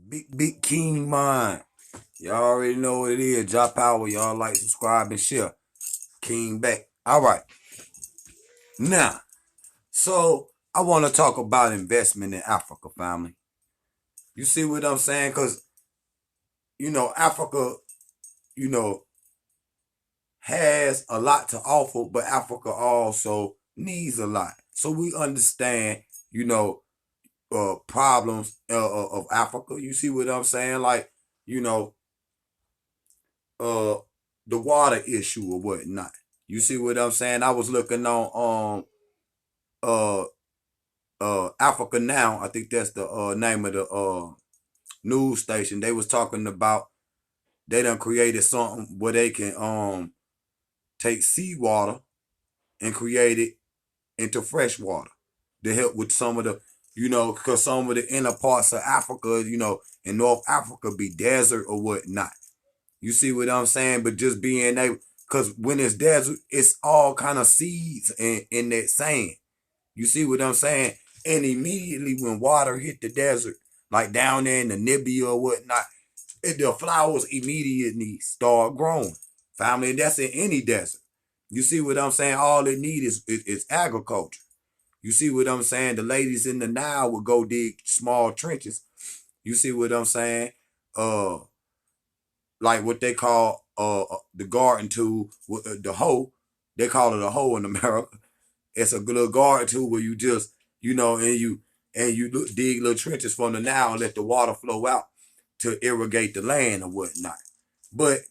Big King Mind. Y'all already know what it is. Drop power. Y'all like, subscribe, and share. King back. All right. Now, so I want to talk about investment in Africa, family. You see what I'm saying? Because, Africa, you know, has a lot to offer, but Africa also needs a lot. So we understand, problems of Africa. You see what I'm saying? Like, you know, uh, the water issue or whatnot. You see what I'm saying? I was looking on uh Africa Now. I think that's the name of the news station. They was talking about they done created something where they can take seawater and create it into fresh water to help with some of the, because some of the inner parts of Africa, in North Africa be desert or whatnot. You see what I'm saying? But just being able, because when it's desert, it's all kind of seeds in that sand. You see what I'm saying? And immediately when water hit the desert, like down there in the Namibia or whatnot, the flowers immediately start growing. Family, and that's in any desert. You see what I'm saying? All it need is agriculture. You see what I'm saying? The ladies in the Nile would go dig small trenches. You see what I'm saying? Uh, like what they call the garden tool, the hoe. They call it a hoe in America. It's a little garden tool where you just, and you dig little trenches from the Nile and let the water flow out to irrigate the land or whatnot. But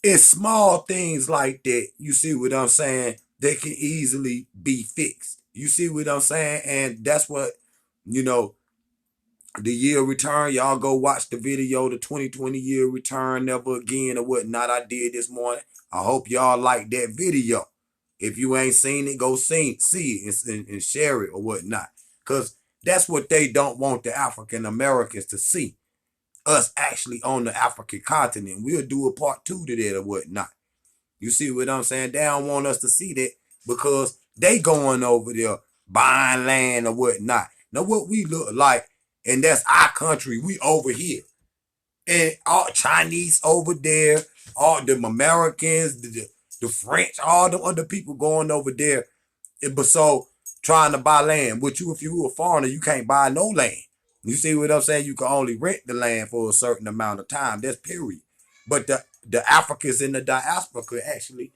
it's small things like that, you see what I'm saying, that can easily be fixed. You see what I'm saying? And that's what, you know, the year return, y'all go watch the video, the 2020 year return, never again or whatnot I did this morning. I hope y'all like that video. If you ain't seen it, go see it and share it or whatnot. Because that's what they don't want the African Americans to see. Us actually on the African continent. We'll do a part two to that or whatnot. You see what I'm saying? They don't want us to see that because they going over there buying land or whatnot. Now what we look like, and that's our country, we over here. And all Chinese over there, all the Americans, the French, all the other people going over there. But so trying to buy land. But you, if you a foreigner, you can't buy no land. You see what I'm saying? You can only rent the land for a certain amount of time. That's period. But the Africans in the diaspora could actually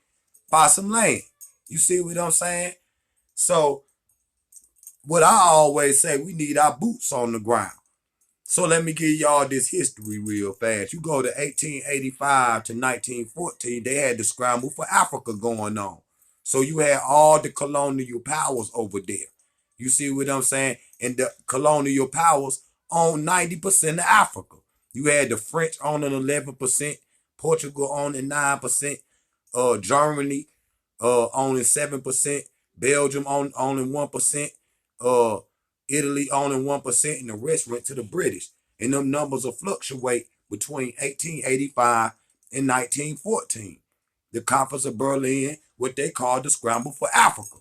buy some land. You see what I'm saying? So what I always say, we need our boots on the ground. So let me give y'all this history real fast. You go to 1885 to 1914, they had the scramble for Africa going on. So you had all the colonial powers over there. You see what I'm saying? And the colonial powers owned 90% of Africa. You had the French owning 11%, Portugal owning 9%, Germany owning 7%, Belgium owning 1%, uh, Italy owning 1%, and the rest went to the British. And them numbers will fluctuate between 1885 and 1914. The Conference of Berlin, what they called the Scramble for Africa.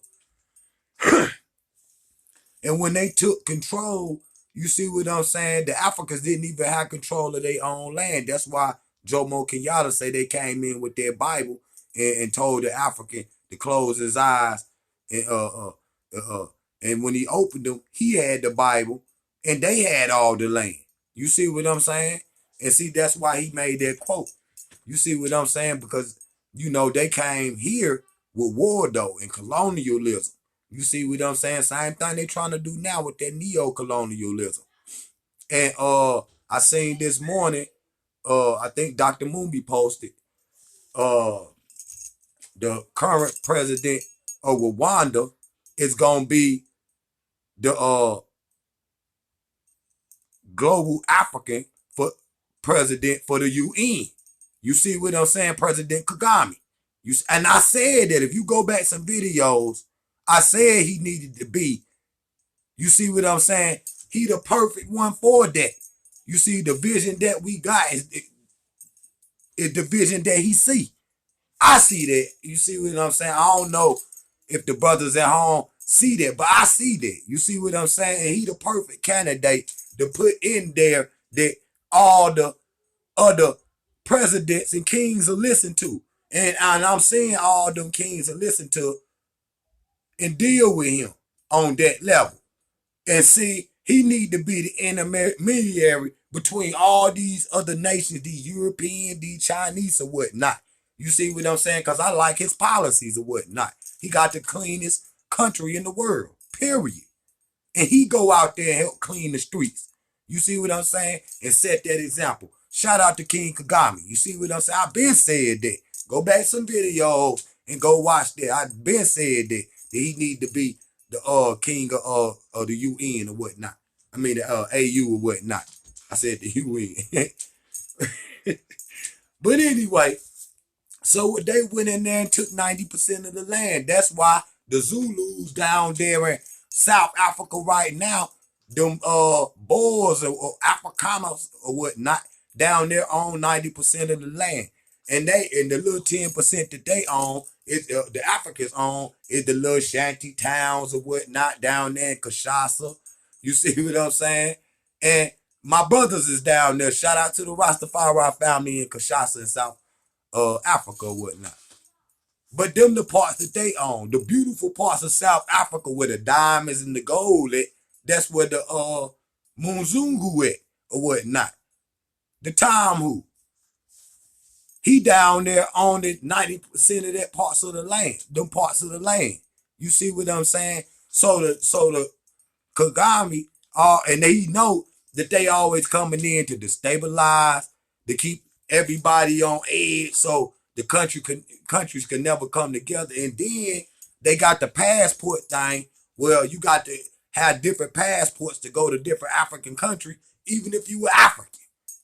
And when they took control, you see what I'm saying? The Africans didn't even have control of their own land. That's why Jomo Kenyatta say they came in with their Bible and told the African to close his eyes. And and when he opened them, he had the Bible and they had all the land. You see what I'm saying? And see, that's why he made that quote. You see what I'm saying? Because, they came here with war, though, and colonialism. You see what I'm saying? Same thing they trying to do now with that neo-colonialism. And I seen this morning, I think Dr. Moonby posted, uh, the current president of Rwanda is gonna be the global African for president for the UN. You see what I'm saying? President Kagame. And I said that if you go back some videos, I said he needed to be. You see what I'm saying? He the perfect one for that. You see, the vision that we got is the vision that he see. I see that. You see what I'm saying? I don't know if the brothers at home see that, but I see that. You see what I'm saying? And he the perfect candidate to put in there that all the other presidents and kings will listen to. And I'm saying all them kings will listen to and deal with him on that level. And see, he need to be the intermediary between all these other nations, these European, these Chinese or whatnot. You see what I'm saying? Because I like his policies or whatnot. He got the cleanest country in the world, period. And he go out there and help clean the streets. You see what I'm saying? And set that example. Shout out to King Kagami. You see what I'm saying? I've been said that. Go back some videos and go watch that. I've been said that he need to be the king of the UN or whatnot. I mean the AU or whatnot. I said the UN. But anyway, so they went in there and took 90% of the land. That's why the Zulus down there in South Africa right now, them Boers or Afrikaners or whatnot, down there own 90% of the land. And the little 10% that they own, is the Africans own, is the little shanty towns or whatnot down there in Kinshasa. You see what I'm saying? And my brothers is down there. Shout out to the Rastafari family in Kinshasa in South Africa or whatnot. But them the parts that they own, the beautiful parts of South Africa where the diamonds and the gold at, that's where the Mzungu at or whatnot. The Tom who. He down there owned 90% of that parts of the land, them parts of the land. You see what I'm saying? So the Kagami, and they know that they always coming in to destabilize, to keep everybody on edge, so the countries can never come together. And then they got the passport thing. Well, you got to have different passports to go to different African countries, even if you were African.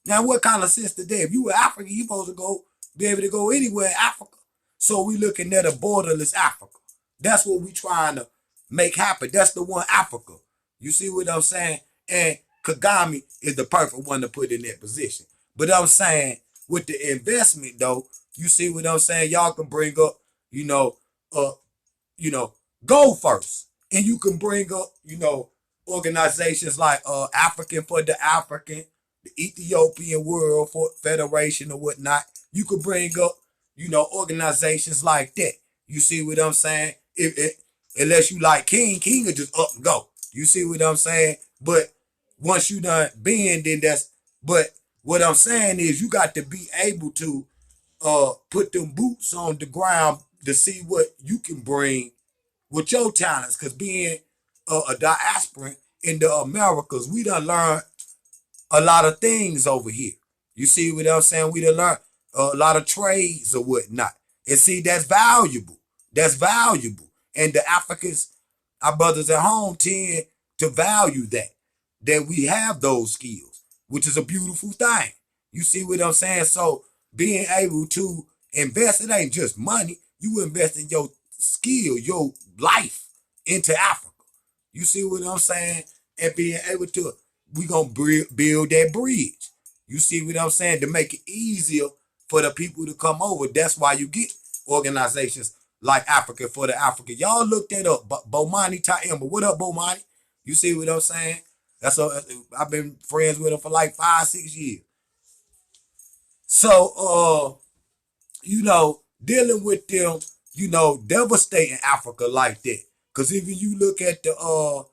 Now, what kind of sense did that? If you were African, you supposed to be able to go anywhere in Africa. So we looking at a borderless Africa. That's what we trying to make happen. That's the one Africa. You see what I'm saying? And Kagami is the perfect one to put in that position. But I'm saying, with the investment though, you see what I'm saying? Y'all can bring up, Go First. And you can bring up, organizations like African for the African, the Ethiopian World Federation or whatnot. You could bring up, organizations like that. You see what I'm saying? Unless you like King will just up and go. You see what I'm saying? But once you done been, then but what I'm saying is you got to be able to put them boots on the ground to see what you can bring with your talents. Because being a diaspora in the Americas, we done learned a lot of things over here. You see what I'm saying? We done learned a lot of trades or whatnot. And see, that's valuable. That's valuable. And the Africans, our brothers at home, tend to value that we have those skills, which is a beautiful thing. You see what I'm saying? So being able to invest, it ain't just money. You invest in your skill, your life into Africa. You see what I'm saying? And being able to, we gonna build that bridge. You see what I'm saying? To make it easier for the people to come over. That's why you get organizations like Africa for the African. Y'all look that up. Bomani Taimba. What up, Bomani? You see what I'm saying? I've been friends with him for like 5-6 years. So, dealing with them, devastating Africa like that. Because even you look at the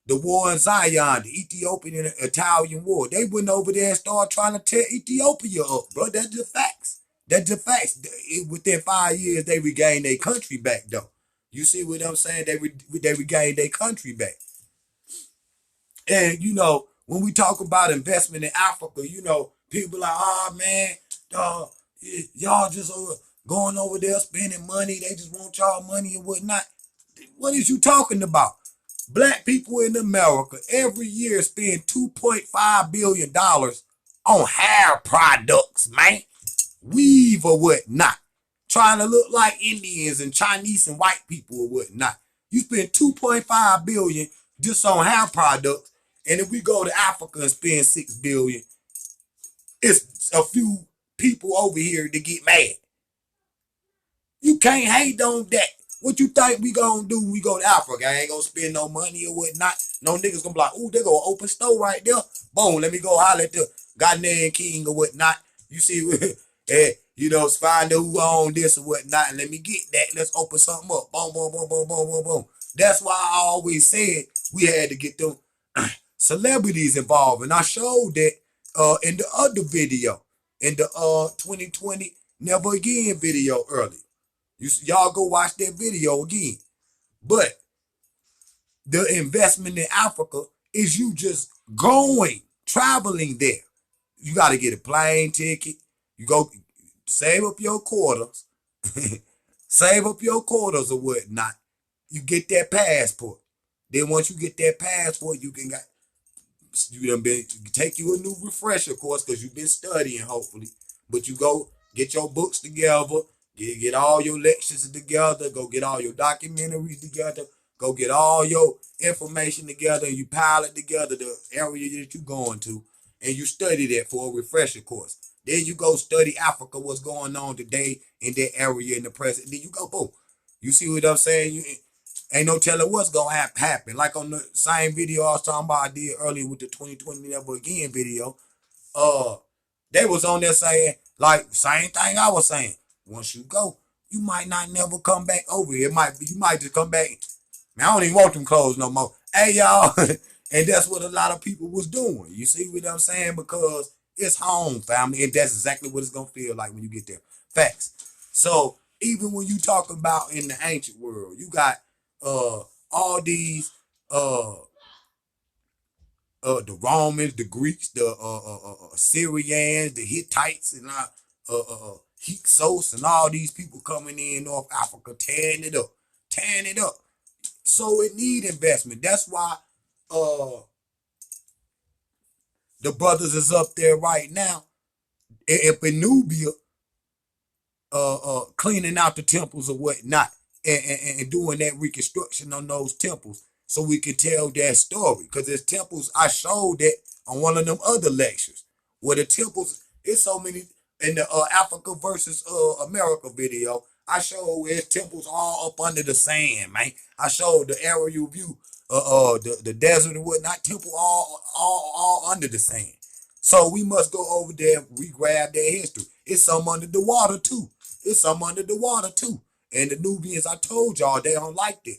war in Zion, the Ethiopian and Italian war, they went over there and started trying to tear Ethiopia up, bro. That's the facts. That's the facts. Within 5 years, they regained their country back, though. You see what I'm saying? They regained their country back. And, when we talk about investment in Africa, people like, oh, man, y'all just going over there spending money. They just want y'all money and whatnot. What is you talking about? Black people in America every year spend $2.5 billion on hair products, man. Weave or whatnot. Trying to look like Indians and Chinese and white people or whatnot. You spend $2.5 billion just on hair products. And if we go to Africa and spend $6 billion, it's a few people over here that get mad. You can't hate on that. What you think we gonna do when we go to Africa? I ain't gonna spend no money or whatnot. No niggas gonna be like, ooh, they gonna open store right there. Boom, let me go holler at them. Ghanaian king or whatnot. You see, you know, find out who owned this or whatnot, and let me get that. Let's open something up. Boom, boom, boom, boom, boom, boom, boom. That's why I always said we had to get them celebrities involved, and I showed that in the other video, in the 2020 Never Again video earlier. Y'all go watch that video again. But the investment in Africa is you just going, traveling there. You got to get a plane ticket. You go save up your quarters, save up your quarters or whatnot. You get that passport. Then once you get that passport, you can take you a new refresher course because you've been studying, hopefully. But you go get your books together, get all your lectures together, go get all your documentaries together, go get all your information together, and you pile it together, the area that you're going to, and you study that for a refresher course. Then you go study Africa, what's going on today in that area in the present. Then you go, boom. You see what I'm saying? Ain't no telling what's going to happen. Like on the same video I was talking about I did earlier with the 2020 Never Again video, they was on there saying, like, same thing I was saying. Once you go, you might not never come back over here. You might just come back. Man, I don't even want them clothes no more. Hey, y'all. And that's what a lot of people was doing. You see what I'm saying? Because it's home, family. And that's exactly what it's going to feel like when you get there. Facts. So, even when you talk about in the ancient world, you got all these the Romans, the Greeks, the Syrians, the Hittites, and Hyksos, and all these people coming in North Africa, tearing it up. So it need investment. That's why the brothers is up there right now in Nubia, cleaning out the temples or whatnot, and doing that reconstruction on those temples, so we can tell that story. Because there's temples, I showed that on one of them other lectures, where the temples, it's so many, in the Africa versus America video, I showed where temples all up under the sand, man. I showed the aerial view, the desert and whatnot, temple all under the sand. So we must go over there and re-grab their history. It's some under the water too. And the Nubians, I told y'all, they don't like that.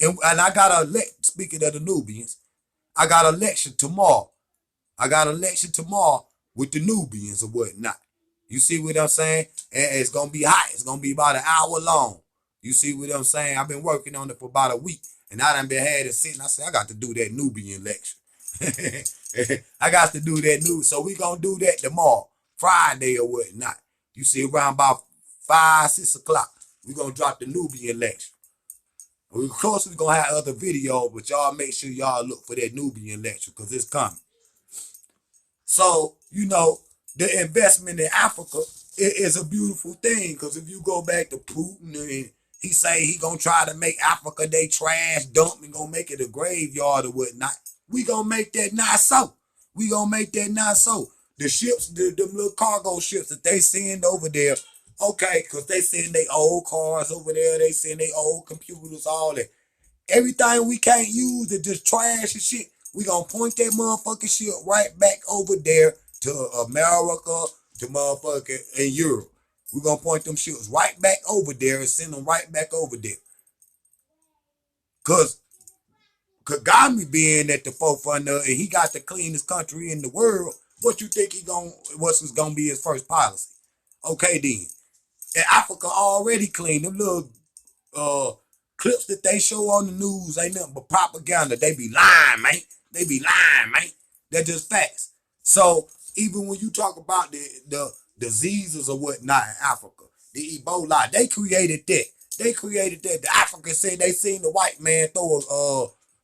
And I got speaking of the Nubians, I got a lecture tomorrow. With the Nubians or whatnot. You see what I'm saying? And it's going to be hot. It's going to be about an hour long. You see what I'm saying? I've been working on it for about a week. And I done been had it sitting. I said, I got to do that Nubian lecture. I got to do that So we going to do that tomorrow, Friday or whatnot. You see, around about 5, 6 o'clock, we going to drop the Nubian lecture. Of course, we're going to have other videos, but y'all make sure y'all look for that Nubian lecture because it's coming. So, you know, the investment in Africa is a beautiful thing, because if you go back to Putin and he say he going to try to make Africa they trash dump and going to make it a graveyard or whatnot, we going to make that not so. The ships, them little cargo ships that they send over there, okay, because they send their old cars over there, they send their old computers, all that. Everything we can't use to just trash and shit, we gonna point that motherfucking shit right back over there to America, to motherfucking in Europe. We gonna point them shits right back over there and send them right back over there. Cause Kagame being at the forefront of it, and he got the cleanest country in the world, what you think what's gonna be his first policy? Okay then. And Africa already clean. Them little clips that they show on the news ain't nothing but propaganda. They be lying, man. They're just facts. So even when you talk about the diseases or whatnot in Africa, the Ebola, they created that. The Africans said they seen the white man throw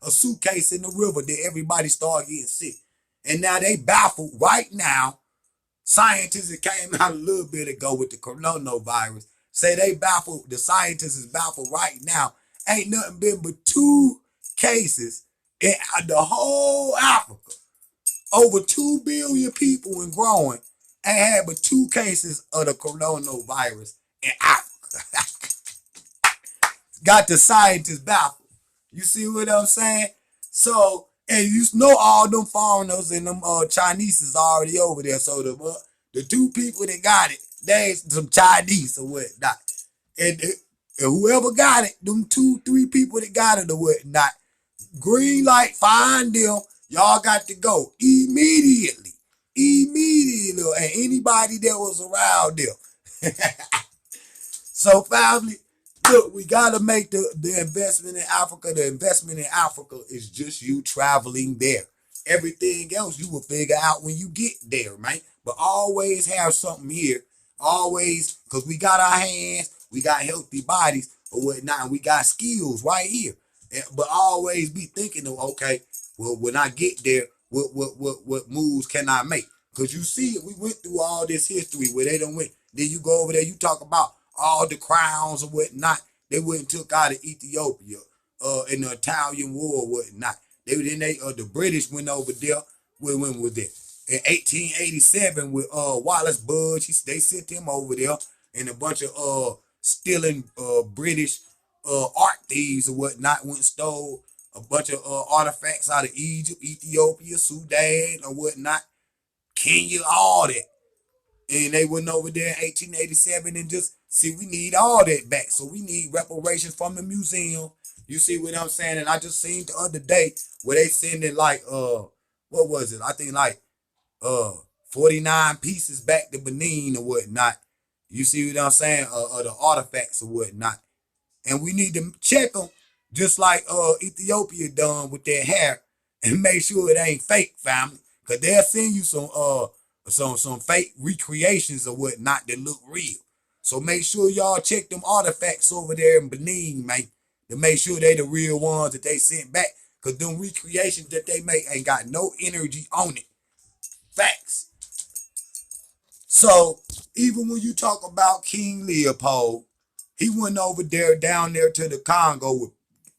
a suitcase in the river that everybody started getting sick. And now they baffled right now. Scientists that came out a little bit ago with the coronavirus say the scientists is baffled right now. Ain't nothing been but 2 cases in the whole Africa. Over 2 billion people and growing ain't had but 2 cases of the coronavirus in Africa. Got the scientists baffled. You see what I'm saying? So And you know all them foreigners and them Chinese is already over there. So the two people that got it, they some Chinese or whatnot. And whoever got it, them 2, 3 people that got it or whatnot, green light, find them. Y'all got to go immediately. Immediately. And anybody that was around them. So, family, look, we got to make the investment in Africa. The investment in Africa is just you traveling there. Everything else you will figure out when you get there, man. But always have something here. Always, because we got our hands, we got healthy bodies or whatnot, and we got skills right here. But always be thinking of, okay, well, when I get there, what moves can I make? Because you see it, we went through all this history where they don't win. Then you go over there, you talk about all the crowns or whatnot they went and took out of Ethiopia in the Italian War or whatnot. The British went over there. When was that? In 1887 with Wallace Budge, they sent him over there and a bunch of stealing British art thieves or whatnot went and stole a bunch of artifacts out of Egypt, Ethiopia, Sudan or whatnot, Kenya, all that. And they went over there in 1887 and just see we need all that back. So we need reparations from the museum. You see what I'm saying? And I just seen the other day where they sending like what was it? I think like 49 pieces back to Benin or whatnot. You see what I'm saying? The artifacts or whatnot. And we need to check them just like Ethiopia done with their hair and make sure it ain't fake, family. Cause they'll send you some fake recreations or whatnot that look real. So make sure y'all check them artifacts over there in Benin, man, to make sure they the real ones that they sent back. Cause them recreations that they make ain't got no energy on it. Facts. So even when you talk about King Leopold, he went over there down there to the Congo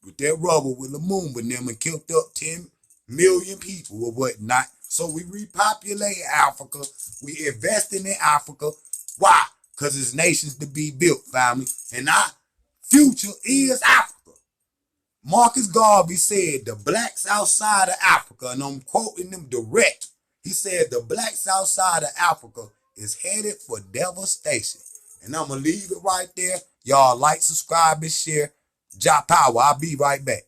with that rubber with Lumumba and them and killed up 10 million people or whatnot. So we repopulate Africa. We investing in Africa. Why? Because it's nations to be built, family. And our future is Africa. Marcus Garvey said the blacks outside of Africa, and I'm quoting them direct. He said the blacks outside of Africa is headed for devastation. And I'm going to leave it right there. Y'all like, subscribe, and share. Ja Power. I'll be right back.